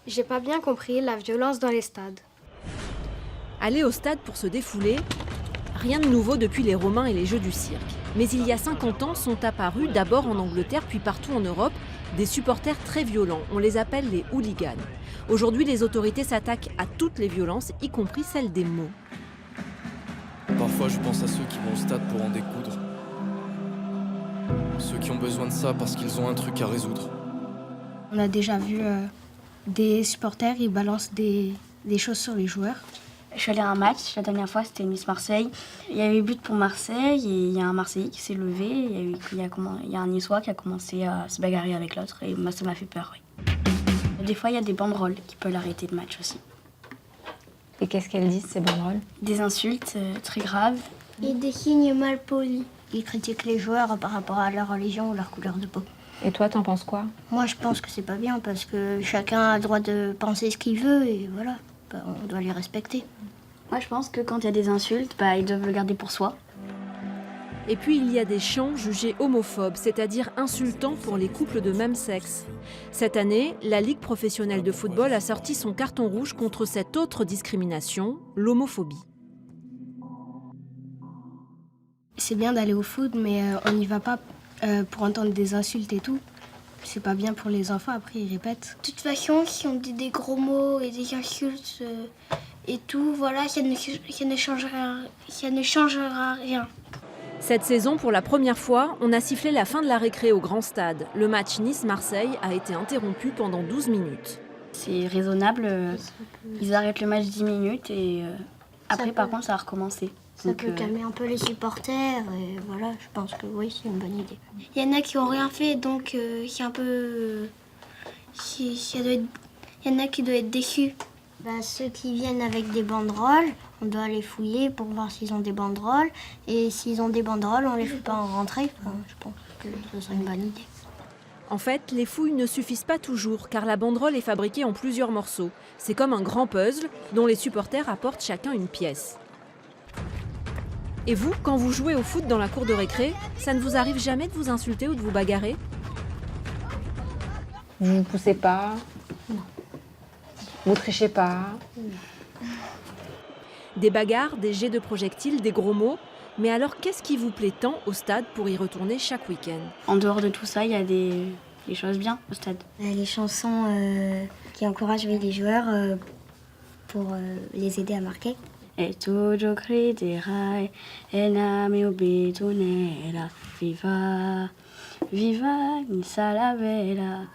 J'ai pas bien compris la violence dans les stades. Aller au stade pour se défouler, rien de nouveau depuis les Romains et les Jeux du cirque. Mais il y a 50 ans sont apparus, d'abord en Angleterre puis partout en Europe, des supporters très violents. On les appelle les hooligans. Aujourd'hui, les autorités s'attaquent à toutes les violences, y compris celles des mots. Parfois, je pense à ceux qui vont au stade pour en découdre. Ceux qui ont besoin de ça parce qu'ils ont un truc à résoudre. On a déjà vu des supporters, ils balancent des choses sur les joueurs. Je suis allée à un match, la dernière fois c'était Nice Marseille. Il y avait eu but pour Marseille et il y a un Marseillais qui s'est levé. Il y a un Niçois qui a commencé à se bagarrer avec l'autre et moi ça m'a fait peur. Oui. Des fois il y a des banderoles qui peuvent l'arrêter de match aussi. Et qu'est-ce qu'elles disent ces banderoles? Des insultes très graves. Et des signes mal polis. Ils critiquent les joueurs par rapport à leur religion ou leur couleur de peau. Et toi, t'en penses quoi? Moi, je pense que c'est pas bien parce que chacun a le droit de penser ce qu'il veut et voilà, on doit les respecter. Moi, je pense que quand il y a des insultes, ils doivent le garder pour soi. Et puis il y a des chants jugés homophobes, c'est-à-dire insultants pour les couples de même sexe. Cette année, la Ligue professionnelle de football a sorti son carton rouge contre cette autre discrimination, l'homophobie. C'est bien d'aller au foot, mais on n'y va pas pour entendre des insultes et tout. C'est pas bien pour les enfants, après ils répètent. De toute façon, si on dit des gros mots et des insultes et tout, voilà, ça ne changera rien. Cette saison, pour la première fois, on a sifflé la fin de la récré au grand stade. Le match Nice-Marseille a été interrompu pendant 12 minutes. C'est raisonnable, ils arrêtent le match 10 minutes et après par contre ça va recommencer. Ça peut calmer un peu les supporters et voilà, je pense que oui, c'est une bonne idée. Il y en a qui n'ont rien fait, donc c'est un peu... il y en a qui doivent être déçus. Ceux qui viennent avec des banderoles, on doit les fouiller pour voir s'ils ont des banderoles. Et s'ils ont des banderoles, on les fait pas en rentrer. Enfin, je pense que ce serait une bonne idée. En fait, les fouilles ne suffisent pas toujours, car la banderole est fabriquée en plusieurs morceaux. C'est comme un grand puzzle dont les supporters apportent chacun une pièce. Et vous, quand vous jouez au foot dans la cour de récré, ça ne vous arrive jamais de vous insulter ou de vous bagarrer? Vous vous poussez pas? Non. Vous trichez pas? Non. Des bagarres, des jets de projectiles, des gros mots. Mais alors, qu'est-ce qui vous plaît tant au stade pour y retourner chaque week-end? En dehors de tout ça, il y a des choses bien au stade. Les chansons qui encouragent les joueurs pour les aider à marquer. Et toujours crederai, e na mio bitonera, viva, viva, Nice la vera.